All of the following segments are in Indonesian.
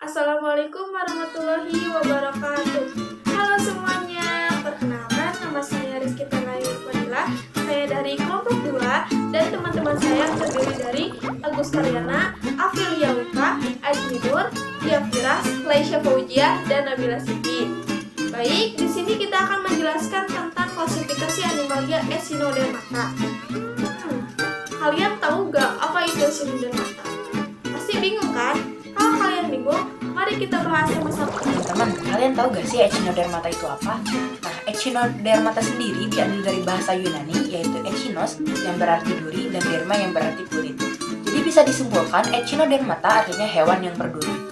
Assalamualaikum warahmatullahi wabarakatuh. Halo semuanya, perkenalkan nama saya Rizky Tanayur Fadila. Saya dari kelompok 2 dan teman-teman saya terdiri dari Agus Karyana, Afilia Wika, Ajmi Nur, Dia Firas, Laisha Fauzia, dan Nabila Siti. Baik, di sini kita akan menjelaskan tentang klasifikasi Animalia Echinodermata. Kalian tahu gak apa itu Echinodermata? Pasti bingung kan? Kalau kalian bingung, mari kita bahas sama-sama. Teman-teman, kalian tahu gak sih Echinodermata itu apa? Nah, Echinodermata sendiri diambil dari bahasa Yunani, yaitu echinos yang berarti duri dan derma yang berarti kulit. Jadi bisa disimpulkan Echinodermata artinya hewan yang berduri.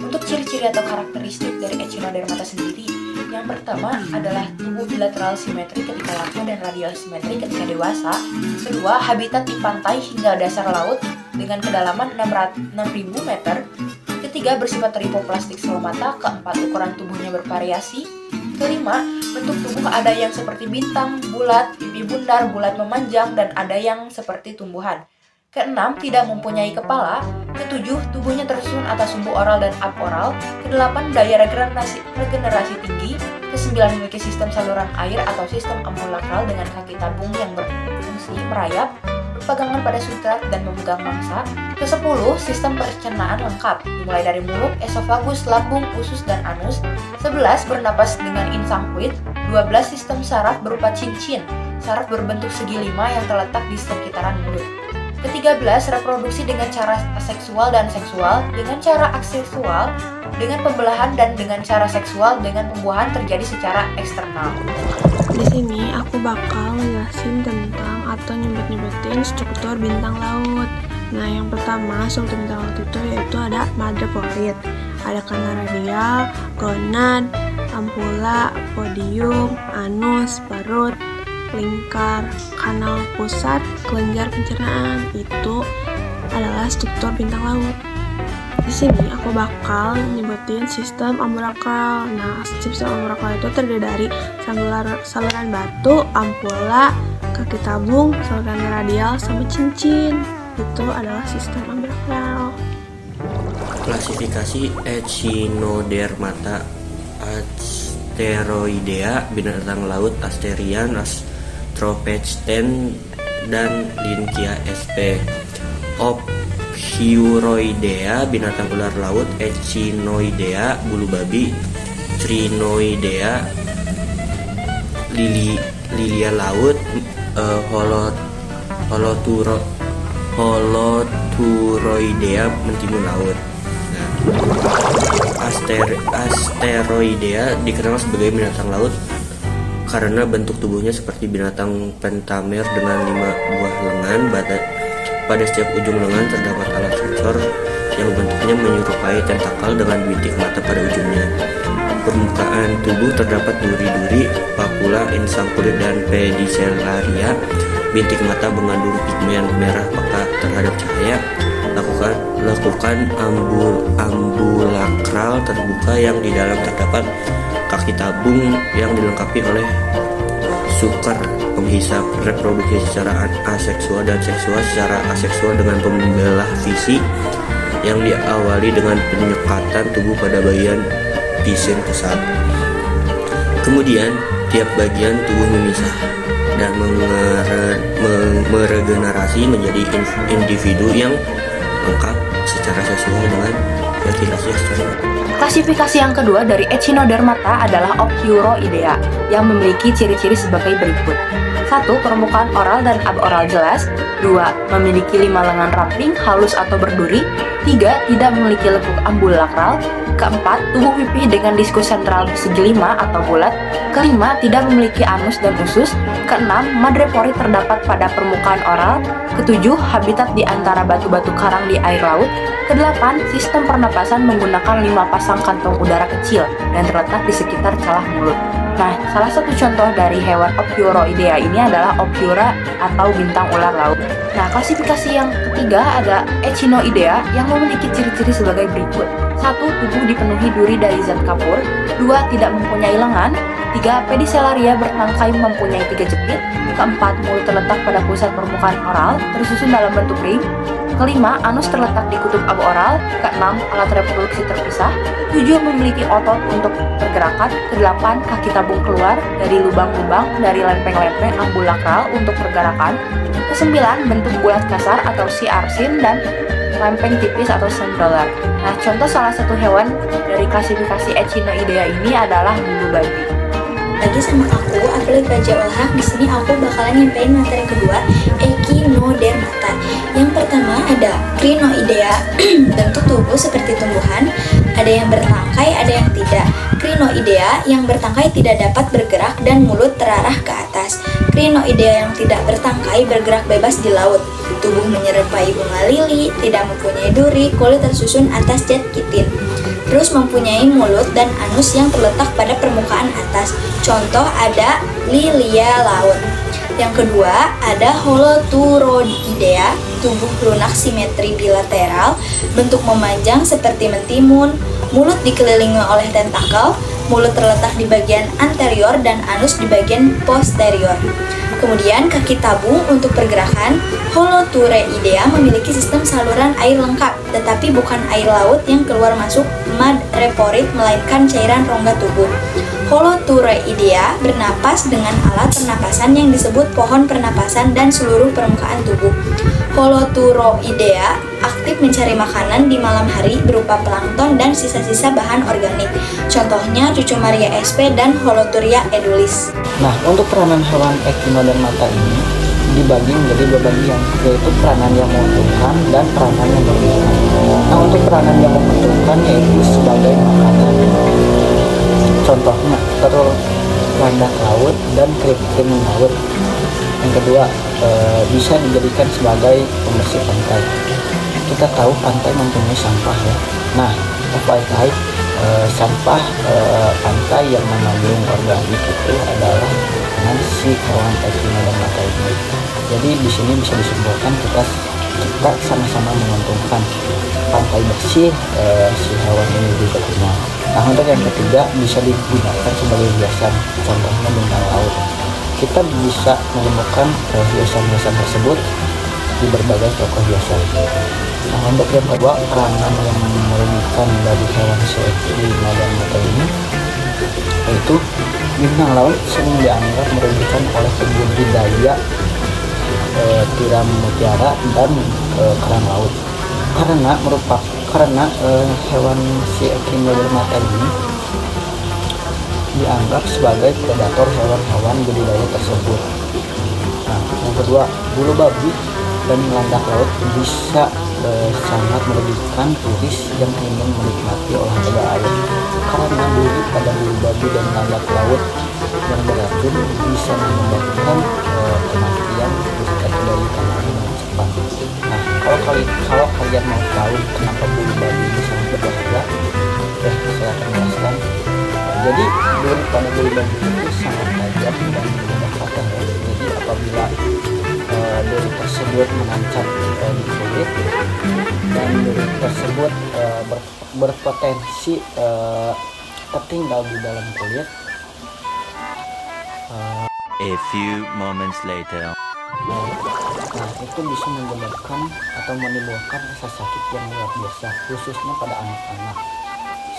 Untuk ciri-ciri atau karakteristik dari Echinodermata sendiri, yang pertama adalah tubuh bilateral simetri ketika larva dan radial simetri ketika dewasa. Kedua, habitat di pantai hingga dasar laut dengan kedalaman 6.000 meter. Ketiga, bersifat tripoplastik selomata. Keempat, ukuran tubuhnya bervariasi. Kelima, bentuk tubuh ada yang seperti bintang, bulat, pipi bundar, bulat memanjang, dan ada yang seperti tumbuhan. Keenam, tidak mempunyai kepala. Ketujuh, tubuhnya tersusun atas sumbu oral dan aboral. Kedelapan, daya regenerasi tinggi. Kesembilan, memiliki sistem saluran air atau sistem ambulakral dengan kaki tabung yang berfungsi merayap, berpegangan pada substrat dan memegang mangsa. Ke-10, sistem pencernaan lengkap, dimulai dari mulut, esofagus, lambung, usus, dan anus. 11, bernapas dengan insang kulit. 12, sistem saraf berupa cincin, saraf berbentuk segi 5 yang terletak di sekitaran mulut. Ke-13, reproduksi dengan cara aseksual dan seksual, dengan cara aseksual, dengan pembelahan, dan dengan cara seksual dengan pembuahan terjadi secara eksternal. Di sini aku bakal ngejelasin tentang atau nyebut-nyebutin struktur bintang laut. Nah, yang pertama struktur bintang laut itu yaitu ada madreporid, ada kanal radial, gonad, ampula, podium, anus, perut, lingkar, kanal pusat, kelenjar pencernaan. Itu adalah struktur bintang laut. Di sini aku bakal nyebutin sistem ambulakral. Nah, sistem ambulakral itu terdiri dari saluran batu, ampula, kaki tabung, saluran radial, sama cincin. Itu adalah sistem ambulakral. Klasifikasi Echinodermata: Asteroidea, binatang laut, Asterian, Astropecten, dan Lynchia sp. Ophiuroidea, binatang ular laut, Echinoidea, bulu babi, Crinoidea, lilia laut, Holoturoidea, mentimun laut. Nah, Asteroidea dikenal sebagai binatang laut karena bentuk tubuhnya seperti binatang pentamer dengan 5 buah lengan. Pada setiap ujung lengan terdapat alat sensor yang bentuknya menyerupai tentakel dengan bintik mata pada ujungnya. Permukaan tubuh terdapat duri-duri, papula, insang kulit, dan pedicellaria. Bintik mata mengandung pigmen merah peka terhadap cahaya. Lakukan ambulakral terbuka yang di dalam terdapat kaki tabung yang dilengkapi oleh suker penghisap. Reproduksi secara aseksual dan seksual. Secara aseksual dengan pembelah fisik yang diawali dengan penyekatan tubuh pada bagian pisin pusat. Kemudian tiap bagian tubuh memisah dan meregenerasi menjadi individu yang lengkap secara seksual dengan fertilasi eksternal. Klasifikasi yang kedua dari Echinodermata adalah Ophiuroidea yang memiliki ciri-ciri sebagai berikut. 1. Permukaan oral dan aboral jelas. 2. Memiliki 5 lengan ramping, halus atau berduri. 3. Tidak memiliki lekuk ambulakral. Keempat, tubuh pipih dengan diskus sentral segi 5 atau bulat. Kelima, tidak memiliki anus dan usus. Keenam, madreporid terdapat pada permukaan oral. Ketujuh, habitat di antara batu-batu karang di air laut. Kedelapan, sistem pernapasan menggunakan 5 pasang kantong udara kecil dan terletak di sekitar celah mulut. Nah, salah satu contoh dari hewan Ophiuroidea ini adalah Ophiura atau bintang ular laut. Nah, klasifikasi yang ketiga ada Echinoidea yang memiliki ciri-ciri sebagai berikut. 1. Tubuh dipenuhi duri dari zat kapur. 2. Tidak mempunyai lengan. 3. Pedicellaria bertangkai mempunyai 3 jepit. Keempat, mulut terletak pada pusat permukaan oral, tersusun dalam bentuk ring. Kelima, anus terletak di kutub abu oral. Keenam, alat reproduksi terpisah. 7, memiliki otot untuk pergerakan. Kedelapan, kaki tabung keluar dari lubang-lubang dari lempeng-lempeng ambulakral untuk pergerakan. Kesembilan, bentuk bulat kasar atau siarsin dan lempeng tipis atau centrolar. Nah, contoh salah satu hewan dari klasifikasi Echinoidea ini adalah bulu babi. Lagi sama aku, April Raja Olhak. Di sini aku bakalan nyampein materi kedua, Echinodermata. Yang pertama ada Crinoidea, bentuk tubuh seperti tumbuhan, ada yang bertangkai, ada yang tidak. Crinoidea yang bertangkai tidak dapat bergerak dan mulut terarah ke atas. Crinoidea yang tidak bertangkai bergerak bebas di laut. Tubuh menyerupai bunga lili, tidak mempunyai duri, kulit tersusun atas zat kitin. Terus mempunyai mulut dan anus yang terletak pada permukaan atas. Contoh ada lilia laut. Yang kedua ada Holoturoidea, tubuh lunak simetri bilateral, bentuk memanjang seperti mentimun, mulut dikelilingi oleh tentakel, mulut terletak di bagian anterior dan anus di bagian posterior. Kemudian kaki tabung untuk pergerakan. Holoturoidea memiliki sistem saluran air lengkap, tetapi bukan air laut yang keluar masuk madreporid melainkan cairan rongga tubuh. Holoturoidea bernapas dengan alat pernapasan yang disebut pohon pernapasan dan seluruh permukaan tubuh. Holoturoidea aktif mencari makanan di malam hari berupa plankton dan sisa-sisa bahan organik. Contohnya Cucumaria sp dan Holoturia edulis. Nah, untuk peranan hewan Echinodermata ini dibagi menjadi dua bagian, yaitu peranan yang menguntungkan dan peranan yang merugikan. Nah, untuk peranan yang menguntungkan yaitu sebagai makanan. Contohnya telur landak laut dan krimin laut. Yang kedua, bisa dijadikan sebagai pembersih pantai. Kita tahu pantai mempunyai sampah ya. Nah, FYI, sampah pantai yang mengandung organik itu adalah si hewan Echinodermata ini. Jadi di sini bisa disimpulkan kita sama-sama menguntungkan. Pantai bersih, si hewan ini juga punya. Nah, untuk yang ketiga bisa digunakan sebagai hiasan, contohnya bintang laut. Kita bisa menemukan hiasan-hiasan tersebut di berbagai toko hiasan. Nah, untuk yang kedua, peranan yang merugikan dari hewan si Echinodermata ini yaitu bintang laut sering dianggap merugikan oleh budidaya tiram mutiara dan kerang laut karena hewan si Echinodermata ini dianggap sebagai predator hewan-hewan budidaya tersebut. Nah, yang kedua, bulu babi dan landak laut bisa sangat merugikan turis yang ingin menikmati olahraga air karena duri pada bulu babi dan landak laut yang beracun bisa menyebabkan kematian jika tidak ditangani dengan cepat. Nah, kalau kalian mau tahu kenapa bulu babi ini sangat berbahaya, saya akan jelaskan. Jadi duri pada bulu babi itu sangat tajam dan mudah patah ya. Jadi apabila duri tersebut menancap di kulit dan duri tersebut berpotensi tertinggal di dalam kulit. A few moments later. Nah, itu bisa menyebabkan atau menimbulkan rasa sakit yang luar biasa, khususnya pada anak-anak.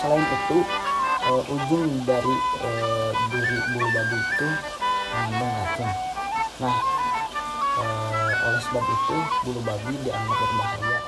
Selain itu, ujung dari duri bulu babi itu mengandung racun. Nah, oleh sebab itu bulu babi dianggap berbahaya.